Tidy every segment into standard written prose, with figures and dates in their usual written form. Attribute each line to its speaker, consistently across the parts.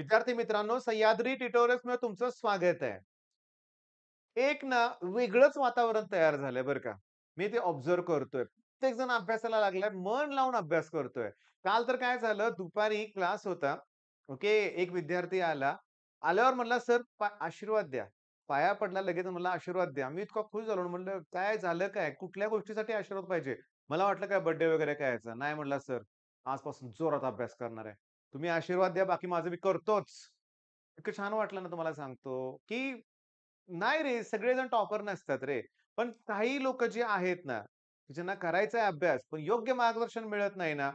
Speaker 1: विद्यार्थी मित्रांनो, सह्याद्री ट्युटोरियल्समध्ये तुमचं स्वागत आहे. एक ना वेगळंच वातावरण तयार झालंय बरं का. मी ते ऑब्झर्व्ह करतोय. प्रत्येक जण अभ्यासाला लागलाय, मन लावून अभ्यास करतोय. काल तर काय झालं, दुपारी क्लास होता. ओके. एक विद्यार्थी आला. आल्यावर म्हणला, "सर आशीर्वाद द्या." पाया पडला लगेच म्हणला, "आशीर्वाद द्या." मी इतका खुश झालो. म्हणलं, "काय झालं काय? कुठल्या गोष्टीसाठी आशीर्वाद पाहिजे?" मला वाटलं काय बर्थडे वगैरे काय यायचा. नाही म्हणला, "सर, आजपासून जोरात अभ्यास करणार आहे. तुम्ही आशीर्वाद द्या, बाकी माझं मी करतोच." इतकं छान वाटलं ना तुम्हाला सांगतो, की नाही रे, सगळेजण टॉपर नसतात रे. पण काही लोकं जी आहेत ना, ज्यांना करायचा आहे अभ्यास, पण योग्य मार्गदर्शन मिळत नाही ना,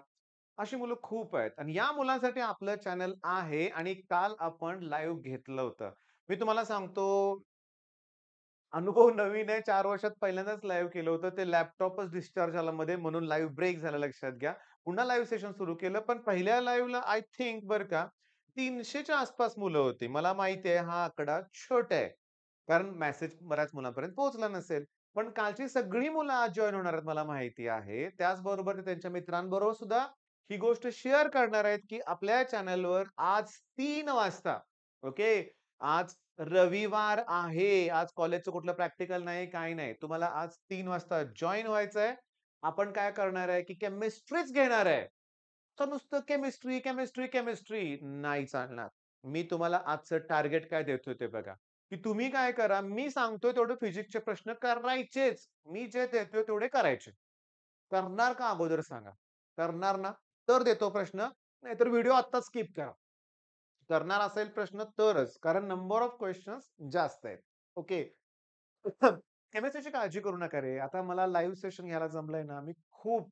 Speaker 1: अशी मुलं खूप आहेत. आणि या मुलांसाठी आपलं चॅनल आहे आणि काल आपण लाईव्ह घेतलं होतं. मी तुम्हाला सांगतो, अनुभव नवीन आहे. 4 वर्षात पहिल्यांदाच लाईव्ह केलं होतं. ते लॅपटॉपच डिस्चार्ज झाला मध्ये म्हणून लाईव्ह ब्रेक झाला लक्षात घ्या. पुन्हा लाईव्ह सेशन सुरू केलं. पण पहिल्या लाईव्हला आय थिंक बरं का 300च्या आसपास मुलं होती. मला माहिती आहे हा आकडा छोटा आहे. कारण मेसेज बऱ्याच मुलांपर्यंत पोहोचला नसेल. पण कालची सगळी मुलं आज जॉइन होणार आहेत मला माहिती आहे. त्याचबरोबर ते त्यांच्या मित्रांबरोबर सुद्धा ही गोष्ट शेअर करणार आहेत, की आपल्या चॅनलवर आज 3 वाजता ओके. आज रविवार आहे. आज कॉलेजचं कुठलं प्रॅक्टिकल नाही, काही नाही. तुम्हाला आज 3 वाजता जॉइन व्हायचंय. आपण काय करणार आहे, की केमिस्ट्रीच घेणार आहे. तर नुसतं केमिस्ट्री, केमिस्ट्री, केमिस्ट्री नाही चालणार. मी तुम्हाला आजचं टार्गेट काय देतोय ते बघा, की तुम्ही काय करा, मी सांगतोय तेवढे फिजिक्सचे प्रश्न करायचेच. मी जे देतोय तेवढे करायचे. करणार का अगोदर सांगा? करणार ना? तर देतो प्रश्न, नाहीतर व्हिडिओ आत्ता स्किप करा. करणार असेल प्रश्न तरच. कारण नंबर ऑफ क्वेशन्स जास्त आहेत. ओके. केमिस्ट्रीची काळजी करू नका रे. आता मला लाईव्ह सेशन घ्यायला जमलंय ना, मी खूप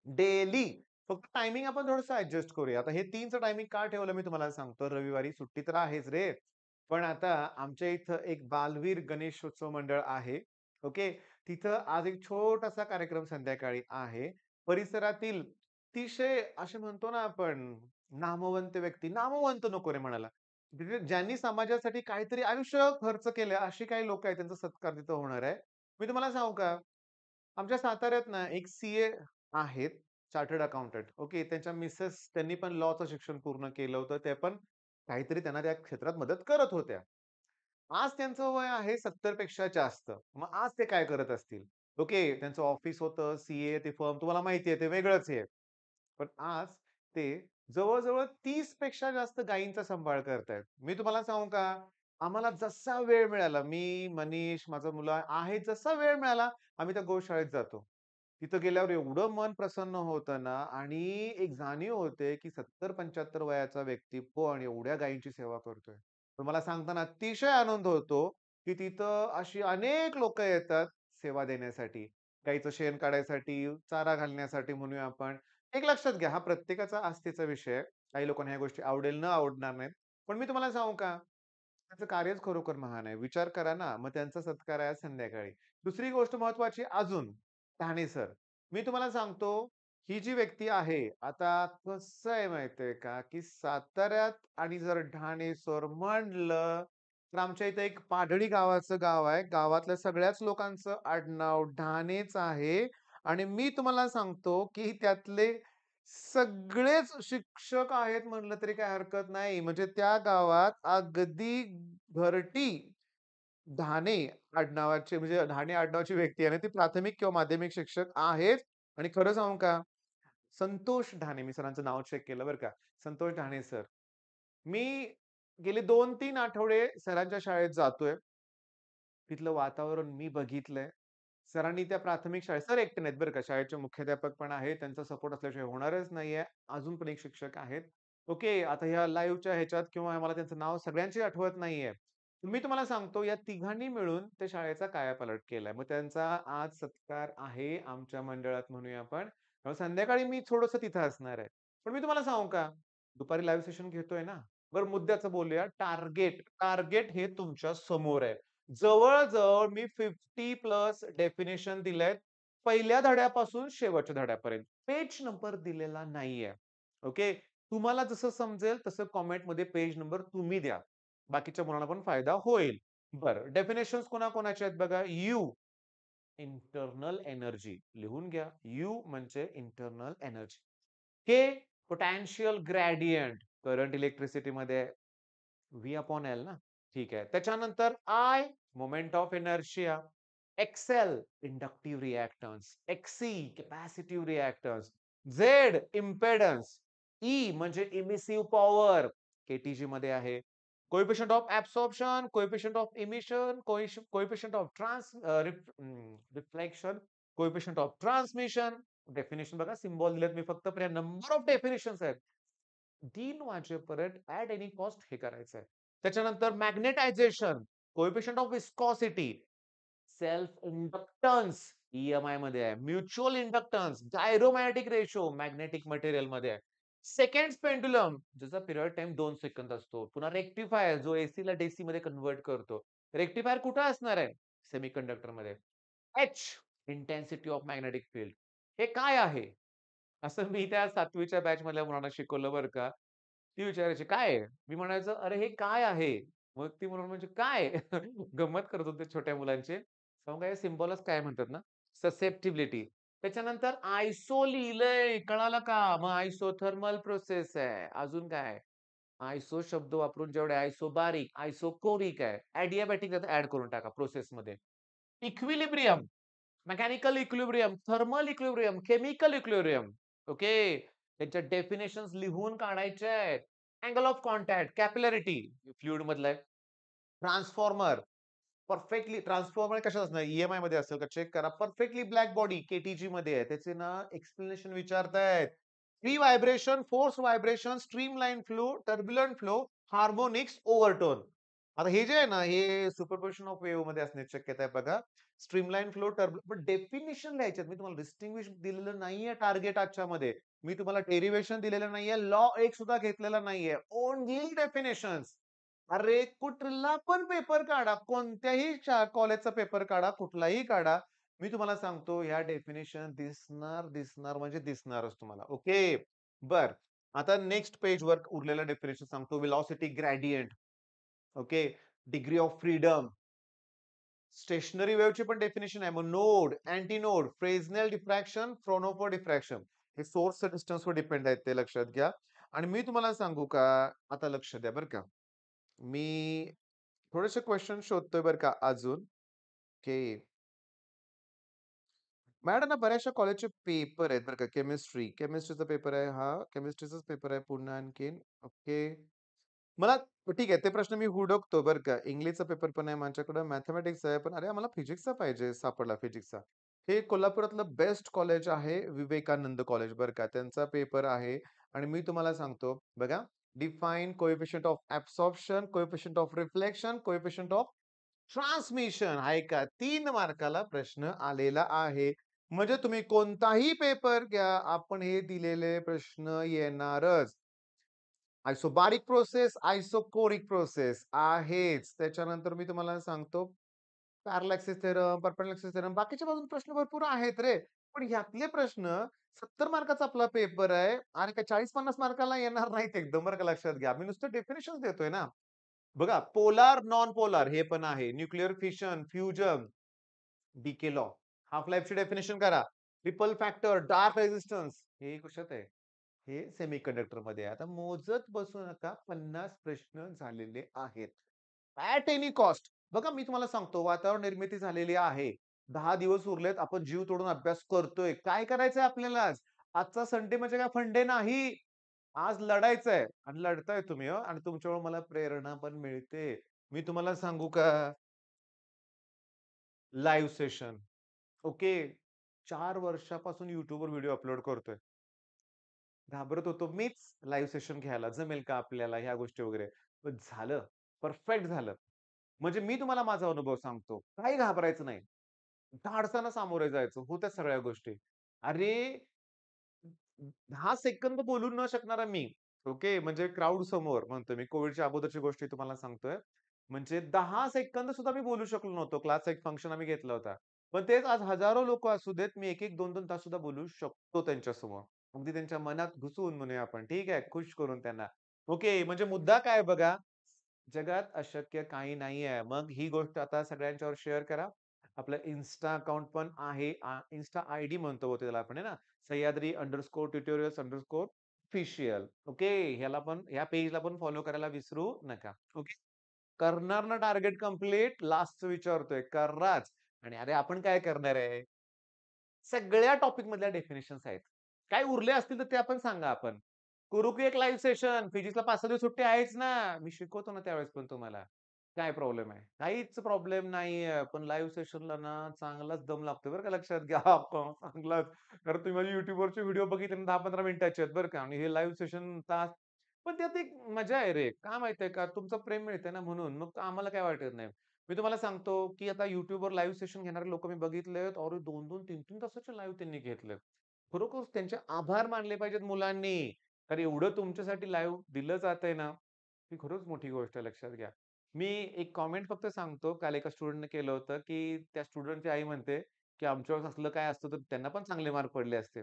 Speaker 1: डेली फक्त टायमिंग आपण थोडंसं ॲडजस्ट करूया. आता हे 3चं टायमिंग का ठेवलं मी तुम्हाला सांगतो. रविवारी सुट्टी तर आहेच रे. पण आता आमच्या इथं एक बालवीर गणेशोत्सव मंडळ आहे. ओके. तिथं आज एक छोटासा कार्यक्रम संध्याकाळी आहे. परिसरातील अतिशय असे म्हणतो ना आपण नामवंत व्यक्ती, नामवंत नको रे म्हणायला. म्हणजे ज्यांनी समाजासाठी काहीतरी आयुष्य खर्च केलं, अशी काही लोकं आहेत, त्यांचा सत्कार तिथं होणार आहे. मी तुम्हाला सांगू का? आमच्या साताऱ्यात ना एक सीए आहेत, चार्टर्ड अकाउंटंट. ओके. त्यांच्या मिसेस त्यांनी पण लॉचं शिक्षण पूर्ण केलं होतं. त्या पण काहीतरी त्यांना त्या क्षेत्रात मदत करत होत्या. आज त्यांचं वय आहे 70 पेक्षा जास्त. मग आज ते काय करत असतील? ओके. त्यांचं ऑफिस होतं, सीए ते फर्म तुम्हाला माहिती आहे ते वेगळंच आहे. पण आज ते जवळ-जवळ 30 पेक्षा जास्त गायींचा सांभाळ करतायत. मी तुम्हाला सांगू का? आम्हाला जसा वेळ मिळाला, मी, मनीष, माझा मुलगा आहे, जसा वेळ मिळाला, आम्ही त्या गोशाळेत जातो. तिथं गेल्यावर एवढं मन प्रसन्न होतं ना आणि एक जाणीव होते, की 70-75 वयाचा व्यक्ती पण एवढ्या गायींची सेवा करतोय. तर मला सांगताना अतिशय आनंद होतो, की तिथं अशी अनेक लोकं येतात सेवा देण्यासाठी. गाईचं शेण काढायसाठी, चारा घालण्यासाठी म्हणूया आपण. एक लक्षात घ्या, हा प्रत्येकाचा आस्थेचा विषय आहे. काही लोकांना ह्या गोष्टी आवडेल, न आवडणार नाहीत. पण मी तुम्हाला सांगू का? त्यांचं कार्यच खरोखर महान आहे. विचार करा ना, मग त्यांचा सत्कार आहे आज संध्याकाळी. दुसरी गोष्ट महत्त्वाची अजून, ठाणे सर. मी तुम्हाला सांगतो, ही जी व्यक्ती आहे, आता कसं आहे माहिती का, की साताऱ्यात आणि जर ढाणे सर म्हणलं, तर आमच्या इथे एक पाडळी गावाचं गाव आहे. गावातल्या सगळ्याच लोकांचं आडनाव ढाणेच आहे आणि मी तुम्हाला सांगतो, की त्यातले सगळेच शिक्षक आहेत म्हटलं तरी काही हरकत नाही. म्हणजे त्या गावात अगदी घरटी ढाणे आडनावाचे म्हणजे ढाणे आडनावाची व्यक्ती आहे ना, ती प्राथमिक किंवा माध्यमिक शिक्षक आहेच आणि खरं सांगू का? संतोष ढाणे, मी सरांचं नाव चेक केलं बरं का. संतोष ढाणे सर. मी गेले 2-3 आठवडे सरांच्या शाळेत जातोय. तिथलं वातावरण मी बघितलंय. सरांनी त्या प्राथमिक शाळेत सर एकटे नाहीत बरं का, शाळेचे मुख्याध्यापक पण आहेत. त्यांचा सपोर्ट असल्याशिवाय होणारच नाहीये. अजून पण एक शिक्षक आहेत. ओके. आता ह्या लाईव्हच्या ह्याच्यात किंवा मला त्यांचं नाव सगळ्यांची आठवत नाहीये. मी तुम्हाला सांगतो या तिघांनी मिळून त्या शाळेचा कायापालट केलाय. मग त्यांचा आज सत्कार आहे आमच्या मंडळात म्हणूया आपण. संध्याकाळी मी थोडंसं तिथं असणार आहे. पण मी तुम्हाला सांगू का? दुपारी लाईव्ह सेशन घेतोय ना, बरं मुद्द्याचं बोलूया. टार्गेट, टार्गेट हे तुमच्या समोर आहे. जवळ-जवळ मी 50 प्लस डेफिनिशन दिलेत. पहिल्या धड्यापासून शेवटच्या धड्यापर्यंत. पेज नंबर दिलेला नाहीये. ओके. तुम्हाला जसं समजेल तसं कमेंटमध्ये पेज नंबर तुम्ही द्या. बाकीच्या मुलांना पण फायदा होईल. बरं डेफिनिशन्स कोणाकोणाचे आहेत बघा. यू इंटरनल एनर्जी लिहून घ्या. यू म्हणजे internal energy. K potential gradient. Current इलेक्ट्रिसिटीमध्ये व्ही अपॉन एल ना. ठीक आहे. त्याच्यानंतर I moment of inertia, X L inductive reactance, X C capacitive reactance, Z impedance, E म्हणजे इमिसिव्ह पॉवर केटीजी मध्ये आहे. Coefficient of absorption, coefficient of emission, coefficient of reflection, coefficient of transmission. Definition बघा, symbol दिलेत मी फक्त, पण नंबर ऑफ डेफिनेशन्स आहेत. 3 वाजेपर्यंत ऍट एनी कॉस्ट हे करायचं आहे. त्याच्यानंतर magnetisation, coefficient of viscosity, self inductance EMI मध्ये आहे, mutual inductance, gyromagnetic ratio magnetic material मध्ये आहे. सेकंड पेंडुलम ज्याचा पिरियड टाइम 2 सेकंद असतो. पुन्हा रेक्टिफायर जो एसी ला डीसी मध्ये कन्वर्ट करतो. रेक्टिफायर कुठे असणार आहे? सेमीकंडक्टर मध्ये. H intensity of magnetic field. हे काय आहे? असं मी त्या 7वीच्या बॅच मधल्या मुलांना शिकवलं बरं का. ती विचारायची, "काय आहे?" मी म्हणायचो, "अरे हे काय आहे?" मग ती म्हणून म्हणजे काय? गंमत करत होते छोट्या मुलांची. सांगू काय सिम्बॉलच काय म्हणतात ना, ससेप्टिबिलिटी. त्याच्यानंतर आयसो लिहिलंय, कळालं का? मग आयसोथर्मल प्रोसेस आहे. अजून काय? आयसो शब्द वापरून जेवढे आयसोबारिक, आयसोकोरिक आहे. एडियाबॅटिक ॲड करून टाका प्रोसेसमध्ये. Equilibrium, mechanical equilibrium, thermal equilibrium, chemical equilibrium. Okay. त्यांच्या डेफिनेशन्स लिहून काढायच्या आहेत. अँगल ऑफ कॉन्टॅक्ट, कॅपिलॅरिटी फ्लुइड मधला आहे. ट्रान्सफॉर्मर, परफेक्टली ट्रान्सफॉर्मर कशात असणार? ईएमआय मध्ये असेल का चेक करा. परफेक्टली ब्लॅक बॉडी केटीजी मध्ये आहे. त्याचे ना एक्सप्लेनेशन विचारतायत. Free vibration, force vibration, streamline flow, turbulent flow, harmonics, overtone. आता हे जे आहे ना, हे सुपरपोजिशन ऑफ वेव्ह मध्ये असण्याची शक्यता आहे बघा. स्ट्रीमलाईन फ्लो, पण डेफिनिशन लिहायच्यात. मी तुम्हाला डिस्टिंग्विश दिलेलं नाहीये टार्गेट आजच्या मध्ये. मी तुम्हाला डेरिव्हेशन दिलेलं नाहीये. लॉ एक सुद्धा घेतलेला नाहीये. Only definitions. अरे कुठला पण पेपर काढा, कोणत्याही कॉलेजचा पेपर काढा, कुठलाही काढा. मी तुम्हाला सांगतो ह्या डेफिनेशन दिसणार, दिसणार म्हणजे दिसणारच तुम्हाला. ओके. बर. आता नेक्स्ट पेजवर उरलेलं डेफिनेशन सांगतो. Velocity gradient. Okay. Degree of freedom. Stationary वेव्हची पण डेफिनेशन आहे. मग node, antinode, Fresnel diffraction, Fraunhofer diffraction. हे सोर्स डिस्टन्सवर डिपेंड आहेत ते लक्षात घ्या. आणि मी तुम्हाला सांगू का, आता लक्ष द्या बरं का. मी थोडेसे क्वेश्चन शोधतोय बरं का अजून, की मॅडम ना बऱ्याचशा कॉलेजचे पेपर आहेत बरं का. केमिस्ट्रीचा पेपर आहे हा. केमिस्ट्रीचाच पेपर आहे पुन्हा आणखीन. ओके. मला ठीक आहे, ते प्रश्न मी हुडकतो बरं का. इंग्लिशचा पेपर पण आहे माझ्याकडे, मॅथेमॅटिक्स आहे. पण अरे आम्हाला फिजिक्सचा पाहिजे, सापडला फिजिक्सचा. हे कोल्हापुरातलं बेस्ट कॉलेज आहे, विवेकानंद कॉलेज बरं का. त्यांचा पेपर आहे आणि मी तुम्हाला सांगतो बघा, define coefficient of absorption, coefficient of reflection, coefficient of transmission. ऐका 3 मार्काला प्रश्न आलेला आहे. म्हणजे तुम्ही कोणताही पेपर घ्या, आपण हे दिलेले प्रश्न येणारच. आयसोबारिक प्रोसेस, आयसोकोरिक प्रोसेस आहेच. त्याच्यानंतर मी तुम्हाला सांगतो पॅरालॅक्सिस थेरम, परपेंडिक्युलर थेरम, बाकीच्या बाजून प्रश्न भरपूर आहेत रे. पण ह्यातले प्रश्न 70 मार्काचा आपला पेपर आहे आणि काय 40-50 मार्काला येणार नाहीत एकदम बरं का लक्षात घ्या. मी नुसतं डेफिनेशन्स देतोय ना. बघा पोलार, नॉन पोलार हे पण आहे. Nuclear fission, fusion, decay law. Half लाईफची डेफिनेशन करा. रिपल फॅक्टर, डार्क रेझिस्टन्स हे कशात आहे? हे सेमीकंडक्टर मध्ये आहे. आता मोजत बसू नका. 50 प्रश्न झालेले आहेत. At any cost. बघा मी तुम्हाला सांगतो वातावरण निर्मिती झालेली आहे. 10 दिवस उरलेत. आपण जीव तोडून अभ्यास करतोय. काय करायचंय आपल्याला आज? आजचा संडे म्हणजे काय फंडे नाही. आज लढायचंय आणि लढताय तुम्ही हो आणि तुमच्यामुळे मला प्रेरणा पण मिळते. मी तुम्हाला सांगू का? Live session. ओके. 4 वर्षापासून YouTubeवर व्हिडिओ अपलोड करतोय. घाबरत होतो मीच लाईव्ह सेशन घ्यायला. जमेल का आपल्याला ह्या गोष्टी वगैरे. पण झालं. परफेक्ट झालं. म्हणजे मी तुम्हाला माझा अनुभव सांगतो. काही घाबरायचं नाही. धाडसानं सामोरे जायचं. होत्या सगळ्या गोष्टी. अरे 10 सेकंद बोलू न शकणारा मी. ओके. म्हणजे क्राउड समोर म्हणतोय मी. कोव्हिडच्या अगोदरची गोष्टी तुम्हाला सांगतोय. म्हणजे 10 सेकंद सुद्धा मी बोलू शकलो नव्हतो. क्लासचा एक फंक्शन आम्ही घेतला होता. पण तेच आज हजारो लोकं असू देत, मी 1-1, 2-2 तास सुद्धा बोलू शकतो त्यांच्यासमोर. अगदी त्यांच्या मनात घुसून म्हणूया आपण. ठीक आहे. खुश करून त्यांना. ओके. म्हणजे मुद्दा काय बघा, जगात अशक्य काही नाहीये. मग ही गोष्ट आता सगळ्यांच्यावर शेअर करा. आपलं Insta अकाउंट पण आहे. Insta आयडी म्हणतो बहुतेक त्याला आपण आहे ना. सह्याद्री_ट्युटोरियल्स_. ऑफिशियल. ओके. ह्या पेजला पण फॉलो करायला विसरू नका. ओके. करणार ना टार्गेट कंप्लीट? लास्टचं विचारतोय. कराच. आणि अरे आपण काय करणार आहे? सगळ्या टॉपिक मधल्या डेफिनिशन्स आहेत. काय उरले असतील तर ते आपण सांगा आपण. करू की एक लाईव्ह सेशन? फिजिक्सला 5-6 दिवस सुट्टी आहेच ना. मी शिकवतो ना त्यावेळेस पण तुम्हाला. काय प्रॉब्लेम आहे? काहीच प्रॉब्लेम नाहीये. पण लाईव्ह सेशनला ना चांगलाच दम लागतोय बरं का लक्षात घ्या. आपण चांगलाच. कारण तुम्ही माझे YouTubeवरचे व्हिडिओ बघितले ना 10-15 मिनिटाचे आहेत बरं का आणि हे लाईव्ह सेशन तास पण त्यात एक मजा आहे रे. का माहिती का? तुमचं प्रेम मिळतंय ना म्हणून. मग आम्हाला काही वाटत नाही. मी तुम्हाला सांगतो, की आता YouTubeवर लाईव्ह सेशन घेणारे लोकं मी बघितलेत. अरे 2-2, 3-3 तासाचे लाईव्ह त्यांनी घेतलेत. खरोखर त्यांचे आभार मानले पाहिजेत मुलांनी. कारण एवढं तुमच्यासाठी लाईव्ह दिलं जातंय ना, ही खरंच मोठी गोष्ट आहे लक्षात घ्या. मी एक कॉमेंट फक्त सांगतो. काल एका स्टुडंटने केलं होतं, की त्या स्टुडंटची आई म्हणते, की आमच्या वेळेस असलं काय असतं तर त्यांना पण चांगले मार्क पडले असते.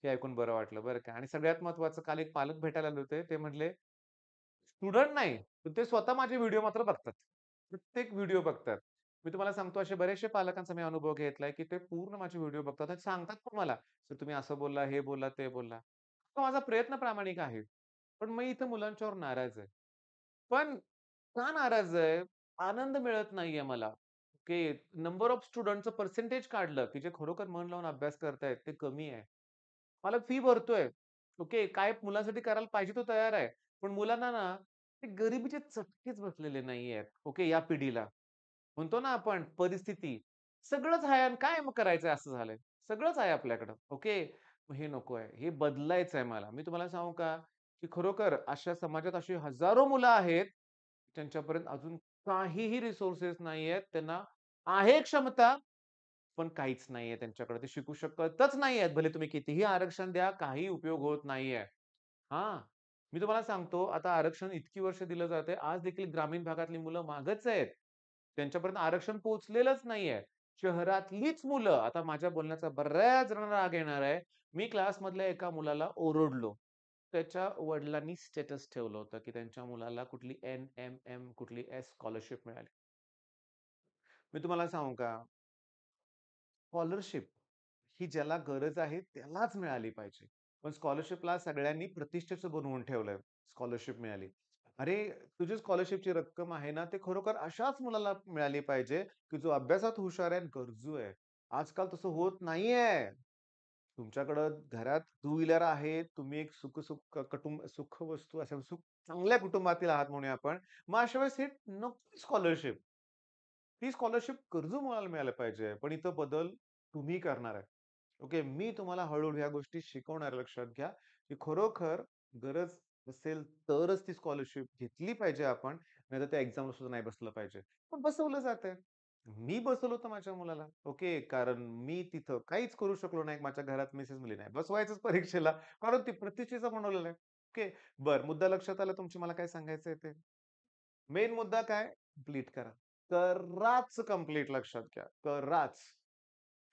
Speaker 1: हे ऐकून बरं वाटलं बरं का. आणि सगळ्यात महत्त्वाचं काल एक पालक भेटायला आले होते. ते म्हटले, स्टुडंट नाही, पण ते स्वतः माझे व्हिडिओ मात्र बघतात. प्रत्येक व्हिडिओ बघतात. मी तुम्हाला सांगतो असे बरेचसे पालकांचा मी अनुभव घेतलाय, की ते पूर्ण माझे व्हिडिओ बघतात आणि सांगतात पण मला, "सर तुम्ही असं बोलला, हे बोलला, ते बोलला." तो माझा प्रयत्न प्रामाणिक आहे. पण मी इथं मुलांच्यावर नाराज आहे. पण का नाराज आहे? आनंद मिळत नाहीये मला. ओके. नंबर ऑफ स्टुडंटचं पर्सेंटेज काढलं, की जे खरोखर मन लावून अभ्यास करतायत ते कमी आहे. मला फी भरतोय. ओके. काय मुलांसाठी करायला पाहिजे तो तयार आहे. पण मुलांना ना, ते गरिबीचे चटकेच बसलेले नाहीयेत. ओके. या पिढीला. म्हणतो ना आपण परिस्थिती. सगळंच आहे आणि काय मग करायचंय असं झालंय. सगळंच आहे आपल्याकडं. ओके. मग हे नको आहे. हे बदलायचंय मला. मी तुम्हाला सांगू का, की खरोखर अशा समाजात अशी हजारो मुलं आहेत, त्यांच्यापर्यंत अजून काहीही रिसोर्सेस नाहीयेत. त्यांना आहे क्षमता, पण काहीच नाहीये त्यांच्याकडे. ते शिकू शकतच नाहीयेत. भले तुम्ही कितीही आरक्षण द्या, काही उपयोग होत नाहीये. हां. मी तुम्हाला सांगतो, आता आरक्षण इतकी वर्ष दिलं जातंय. आज देखील ग्रामीण भागातली मुलं मागच आहेत. त्यांच्यापर्यंत आरक्षण पोहोचलेलंच नाहीये. शहरातलीच मुलं आता माझ्या बोलण्याचा बऱ्याच जणांना राग येणार आहे. मी क्लासमधल्या एका मुलाला ओरडलो. त्याच्या वडिलांनी स्टेटस ठेवलं होतं, की त्यांच्या मुलाला कुठली एन-एम-एम कुठली एस स्कॉलरशिप मिळाली. मी तुम्हाला सांगू का? स्कॉलरशिप ही ज्याला गरज आहे त्यालाच मिळाली पाहिजे. पण स्कॉलरशिपला सगळ्यांनी प्रतिष्ठेचं बनवून ठेवलंय. स्कॉलरशिप मिळाली. अरे, तुझी स्कॉलरशिपची रक्कम आहे ना, ते खरोखर अशाच मुलाला मिळाली पाहिजे, की जो अभ्यासात हुशार आहे आणि गरजू आहे. आजकाल तसं होत नाहीये. तुमच्याकडं घरात टू व्हीलर आहे. तुम्ही एक सुख वस्तू अशा चांगल्या कुटुंबातील आहात म्हणूया आपण. मग अशा वेळेस हे नको स्कॉलरशिप. ती स्कॉलरशिप गरजू मुलाला मिळायला पाहिजे. पण इथं बदल तुम्ही करणार आहे. ओके. मी तुम्हाला हळू-हळू ह्या गोष्टी शिकवणार आहे लक्षात घ्या, की खरोखर गरज असेल तरच ती स्कॉलरशिप घेतली पाहिजे आपण. नाहीतर त्या एक्झामला सुद्धा नाही बसलं पाहिजे. पण बसवलं जातंय. मी बसवलं होतं माझ्या मुलाला. ओके. कारण मी तिथं काहीच करू शकलो नाही. माझ्या घरात मिसेस म्हणली, "नाही बसवायचंच परीक्षेला." कारण ती प्रतिष्ठेचं बनवलेलं आहे. ओके. बरं मुद्दा लक्षात आला तुमची मला काय सांगायचंय ते. मेन मुद्दा काय? कंप्लीट करा. कराच कंप्लीट लक्षात घ्या. कराच.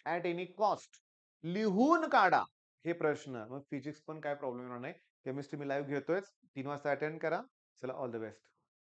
Speaker 1: At any cost. लिहून काढा हे प्रश्न. मग फिजिक्स पण काय प्रॉब्लेम येणार नाही. केमिस्ट्री मी लाईव्ह घेतोयच. 3 वाजता अटेंड करा. चला ऑल द बेस्ट.